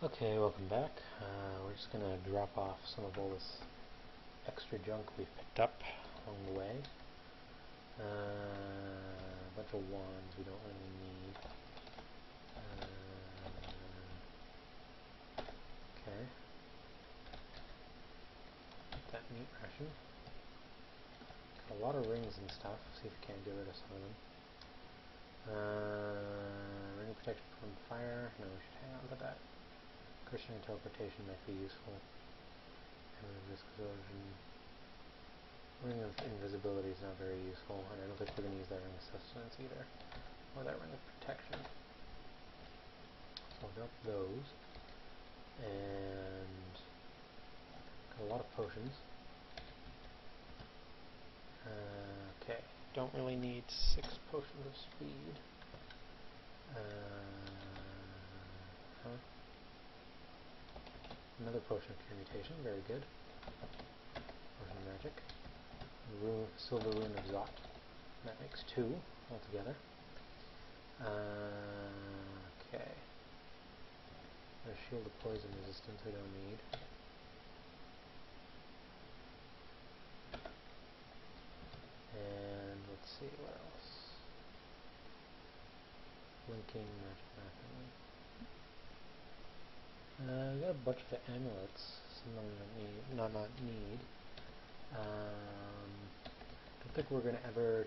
Okay, welcome back. We're just going to drop off some of all this extra junk we've picked up along the way. A bunch of wands we don't really need. Okay. That meat ration. Got a lot of rings and stuff. See if we can't get rid of some of them. Ring of protection from fire. No, we should hang on to that. Christian interpretation might be useful. Risk corrosion. Ring of invisibility is not very useful, and I don't think we're going to use that ring of sustenance either, or that ring of protection. So I'll drop those, and got a lot of potions. Okay, don't really need 6 potions of speed. Another potion of transmutation, very good. Potion of magic. Silver rune of Zot. That makes 2 altogether. Okay. A shield of poison resistance we don't need. And let's see what else. Linking magic mapping. I got a bunch of amulets. Some of them not need. I don't think we're going to ever.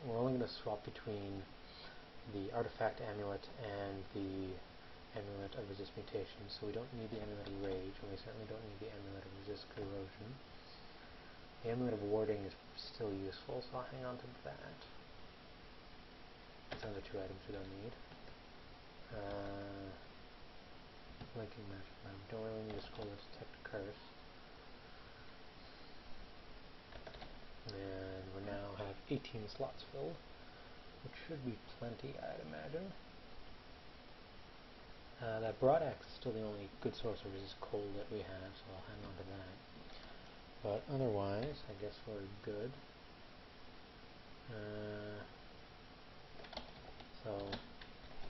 We're only going to swap between the artifact amulet and the amulet of resist mutation. So we don't need the amulet of rage, and we certainly don't need the amulet of resist corrosion. The amulet of warding is still useful, so I'll hang on to that. These other 2 items we don't need. Linking magic map. Don't really need a scroll to detect a curse. And we now have 18 slots filled, which should be plenty, I'd imagine. That broad axe is still the only good source of resist cold that we have, so I'll hang on to that. But otherwise, I guess we're good. So,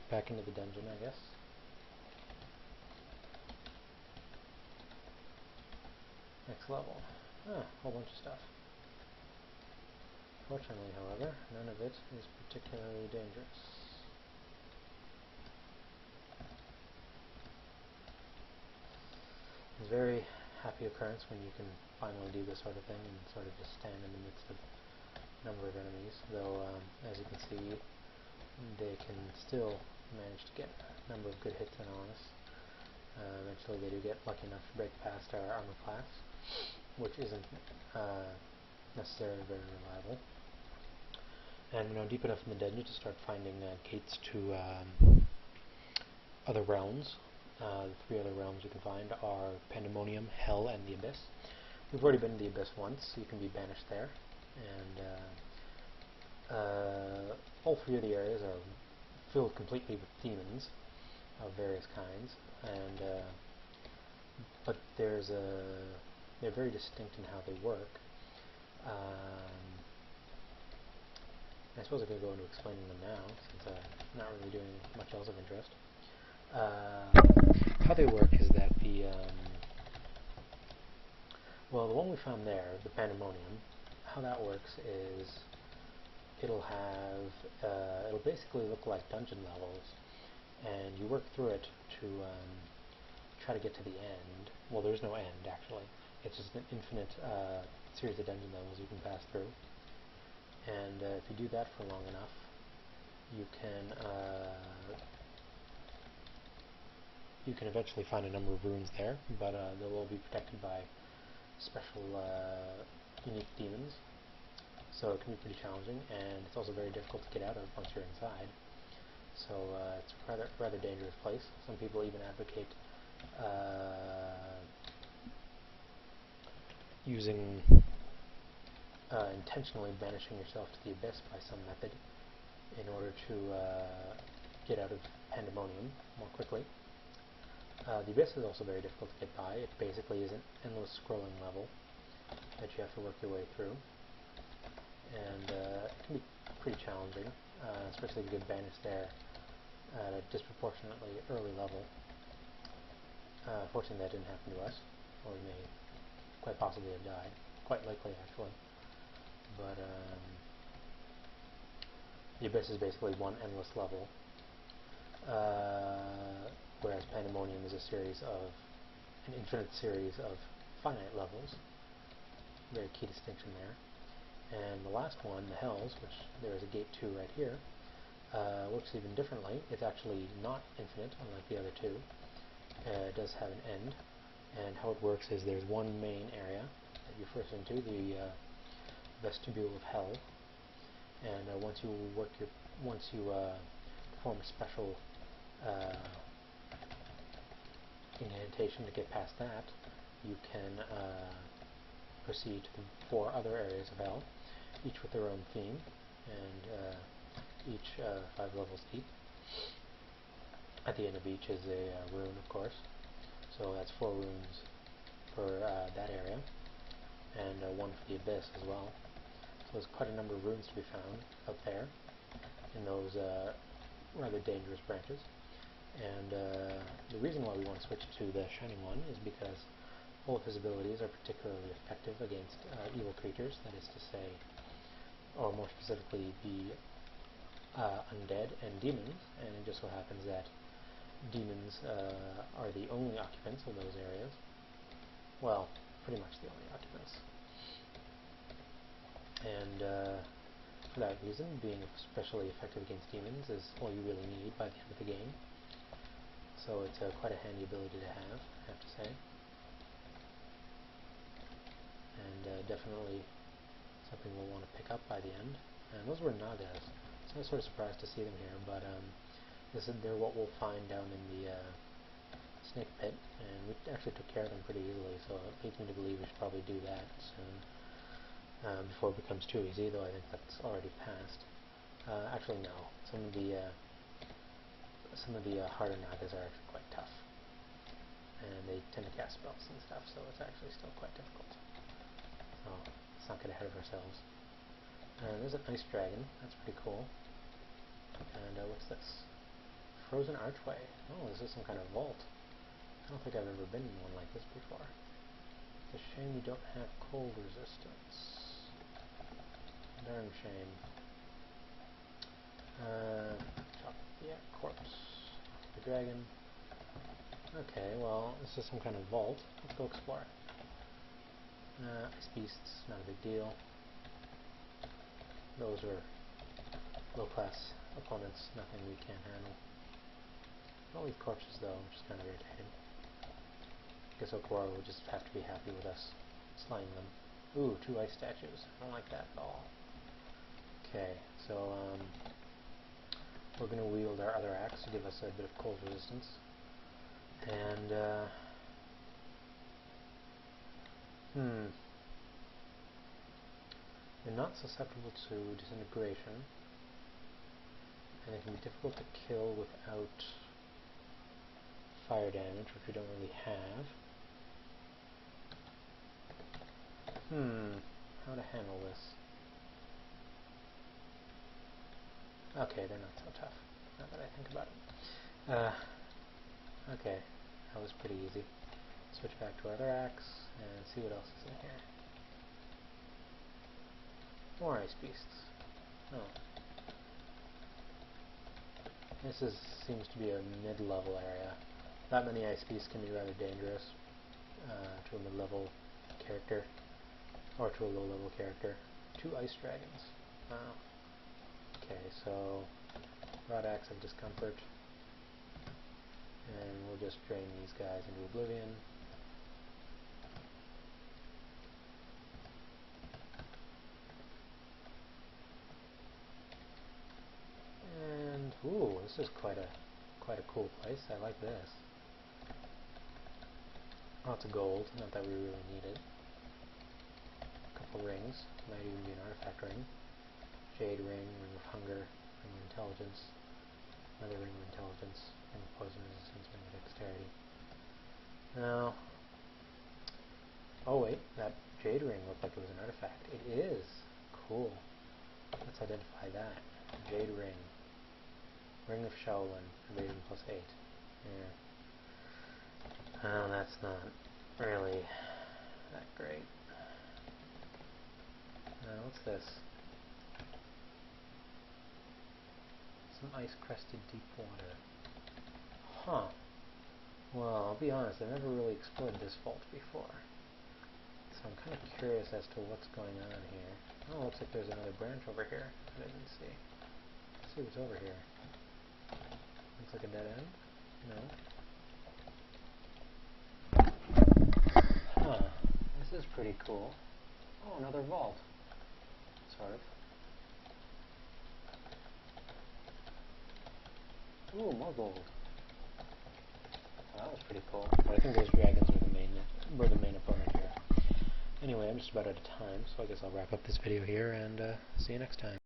back into the dungeon, I guess. Next level. A whole bunch of stuff. Fortunately, however, none of it is particularly dangerous. It's a very happy occurrence when you can finally do this sort of thing and sort of just stand in the midst of a number of enemies, though, as you can see, they can still manage to get a number of good hits in on us. Eventually they do get lucky enough to break past our armor class, which isn't necessarily very reliable. And we're now deep enough in the dungeon to start finding gates to other realms. The 3 other realms you can find are Pandemonium, Hell, and the Abyss. We've already been to the Abyss once, so you can be banished there. And all 3 of the areas are filled completely with demons of various kinds, and but they're very distinct in how they work. I suppose I could go into explaining them now, since I'm not really doing much else of interest. How they work is that the one we found there, the Pandemonium, how that works is it'll basically look like dungeon levels, and you work through it to try to get to the end. Well, there's no end, actually. It's just an infinite series of dungeon levels you can pass through. And if you do that for long enough, you can eventually find a number of runes there, but they'll all be protected by special unique demons. So it can be pretty challenging, and it's also very difficult to get out of once you're inside. So it's a rather dangerous place. Some people even advocate using intentionally banishing yourself to the Abyss by some method in order to get out of Pandemonium more quickly. The Abyss is also very difficult to get by. It basically is an endless scrolling level that you have to work your way through, and it can be pretty challenging, especially if you get banished there at a disproportionately early level. Fortunately that didn't happen to us, or we may quite possibly have died. Quite likely, actually. But the Abyss is basically one endless level, whereas Pandemonium is an infinite series of finite levels. Very key distinction there. And the last one, the Hells, which there is a gate to right here, works even differently. It's actually not infinite, unlike the other two. It does have an end, and how it works is there's one main area that you first into, the Vestibule of Hell, and once you perform a special incantation to get past that, you can proceed to the 4 other areas of Hell, each with their own theme, and each 5 levels deep. At the end of each is a rune, of course, so that's 4 runes for that area, and 1 for the Abyss as well. So there's quite a number of runes to be found up there in those rather dangerous branches. And the reason why we want to switch to the Shining One is because all of his abilities are particularly effective against evil creatures, that is to say, or more specifically, the undead and demons, and it just so happens that demons are the only occupants of those areas. Well, pretty much the only occupants. And for that reason, being especially effective against demons is all you really need by the end of the game. So it's quite a handy ability to have, I have to say. And definitely something we'll want to pick up by the end. And those were Nagas, so I was sort of surprised to see them here, but they're what we'll find down in the snake pit, and we actually took care of them pretty easily, so it leads me to believe we should probably do that soon, before it becomes too easy, though I think that's already passed. Actually no, some of the harder Nagas are actually quite tough, and they tend to cast spells and stuff, so it's actually still quite difficult. So let's not get ahead of ourselves. There's an ice dragon, that's pretty cool. And what's this? Frozen Archway. Oh, this is some kind of vault. I don't think I've ever been in one like this before. It's a shame you don't have cold resistance. Darn shame. Yeah, corpse. The dragon. Okay, well, this is some kind of vault. Let's go explore it. Ice beasts, not a big deal. Those are low-class opponents, nothing we can't handle. All these corpses, though, which is kind of irritating. I guess Okawara will just have to be happy with us slaying them. Ooh, 2 ice statues. I don't like that at all. Okay, so we're going to wield our other axe to give us a bit of cold resistance. And, they're not susceptible to disintegration, and it can be difficult to kill without fire damage, which we don't really have. How to handle this? Okay, they're not so tough, now that I think about it. Okay, that was pretty easy. Switch back to our other axe, and see what else is in here. More ice beasts. Oh. This seems to be a mid-level area. That many ice beasts can be rather dangerous to a mid-level character, or to a low-level character. 2 ice dragons. Wow. Okay, so Rod Axe of Discomfort, and we'll just drain these guys into oblivion. And ooh, this is quite a cool place. I like this. Lots of gold, not that we really need it. A couple rings, might even be an artifact ring. Jade ring, ring of hunger, ring of intelligence, another ring of intelligence, ring of poison resistance, ring of dexterity. Now, oh wait, that jade ring looked like it was an artifact. It is! Cool. Let's identify that. Jade ring. Ring of Shaolin, evasion +8. Yeah. Well, that's not really that great. What's this? Some ice-crested deep water. Huh. Well, I'll be honest, I've never really explored this vault before. So I'm kind of curious as to what's going on here. Oh, looks like there's another branch over here that I didn't see. Let's see what's over here. Looks like a dead end? No. Huh. This is pretty cool. Oh, another vault. Sort of. Ooh, more gold. Well, that was pretty cool. But I think those dragons were the main opponent here. Anyway, I'm just about out of time, so I guess I'll wrap up this video here and see you next time.